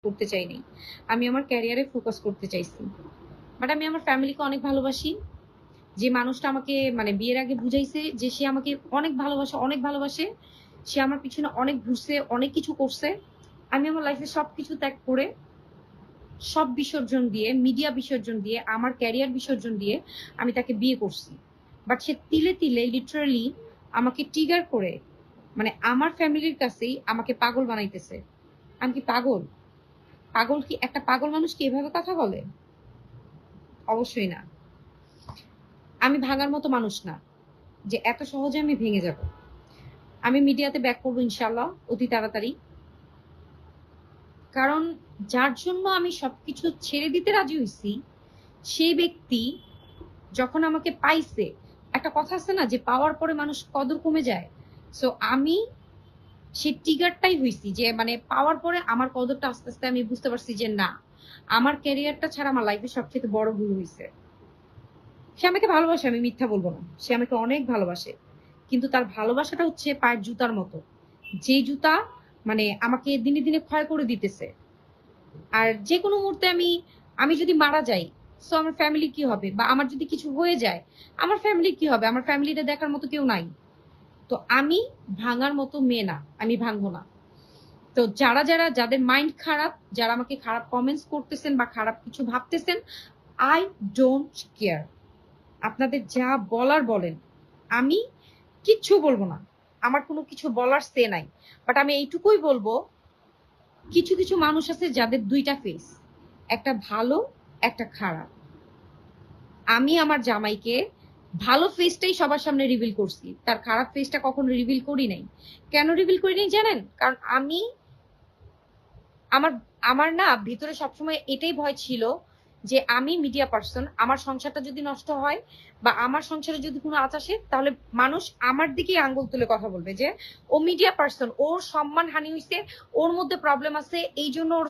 করতে চাই নাই। আমি আমার ক্যারিয়ারে ফোকাস করতে চাইছি। বাট আমি আমার ফ্যামিলিকে অনেক ভালোবাসি। যে মানুষটা আমাকে মানে বিয়ের আগে বুঝাইছে যে সে আমাকে অনেক ভালোবাসে, অনেক ভালোবাসে। সে আমার পিছনে অনেক ঘুরছে, অনেক কিছু করছে। আমি আমার লাইফে সবকিছু ত্যাগ করে, সব বিসর্জন দিয়ে, মিডিয়া বিসর্জন দিয়ে, আমার ক্যারিয়ার বিসর্জন দিয়ে আমি তাকে বিয়ে করছি। বাট সে তিলে, তিলে লিটারালি আমাকে ট্রিগার করে মানে আমার ফ্যামিলির কাছেই আমাকে পাগল বানাইতেছে। আমি কি পাগল? পাগল কি একটা পাগল মানুষ কি এভাবে কথা বলে? অবশ্যই না। আমি ভাঙার মতো মানুষ না যে এত সহজে আমি ভেঙে যাব। আমি মিডিয়াতে ব্যাক করব ইনশাআল্লাহ অতি তাড়াতাড়ি। কারণ যার জন্য আমি সবকিছু ছেড়ে দিতে রাজি হইছি, সেই ব্যক্তি যখন আমাকে পাইছে, একটা কথা আছে না যে পাওয়ার পরে মানুষ কদর কমে যায়। সো আমি সেই ট্রিগারটাই হইছি যে মানে পাওয়ার পরে আমার কদরটা আস্তে, আস্তে আমি বুঝতে পারছি যে না, আমার ক্যারিয়ারটা ছাড়া আমার লাইফে সবচেয়ে বড় ভুল হইছে। সে আমাকে ভালোবাসে, আমি মিথ্যা বলব না। সে আমাকে অনেক ভালোবাসে। কিন্তু তার ভালোবাসাটা হচ্ছে পায়ের জুতার মতো। যেই জুতা মানে আমাকে দিনে, দিনে ক্ষয় করে দিতেছে। আর যেকোনো মুহূর্তে আমি যদি মারা যাই, সো আমার ফ্যামিলি কি হবে? বা আমার যদি কিছু হয়ে যায়, আমার ফ্যামিলি কি হবে? আমার ফ্যামিলিটা দেখার মতো কেউ নাই। তো আমি ভাঙার মতো মেয়ে না। আমি ভাঙবো না। তো যাদের মাইন্ড খারাপ, যারা আমাকে খারাপ কমেন্টস করতেছেন বা খারাপ কিছু ভাবতেছেন, I don't care. আপনাদের যা বলার বলেন। আমি কিচ্ছু বলব না। আমার কোনো কিছু বলার সে নাই। বাট আমি এইটুকুই বলব, কিছু, কিছু মানুষ আছে যাদের ২ টা ফেস। একটা ভালো, একটা খারাপ। আমি আমার জামাইকে ভালো ফেসটাই সবার সামনে রিভিল করছি। তার খারাপ ফেসটা কখনো রিভিল করি নাই। কেন রিভিল করি নাই জানেন? কারণ আমার আমার না ভিতরে সবসময় এটাই ভয় ছিল যে আমি মিডিয়া পারসন, আমার সংসারটা যদি নষ্ট হয় বা আমার সংসারে যদি কোনো আঁচ আসে তাহলে মানুষ আমার দিকেই আঙ্গুল তুলে কথা বলবে যে ও মিডিয়া পারসন, ওর সম্মানহানি হইছে, ওর মধ্যে প্রবলেম আছে, এইজন্য ওর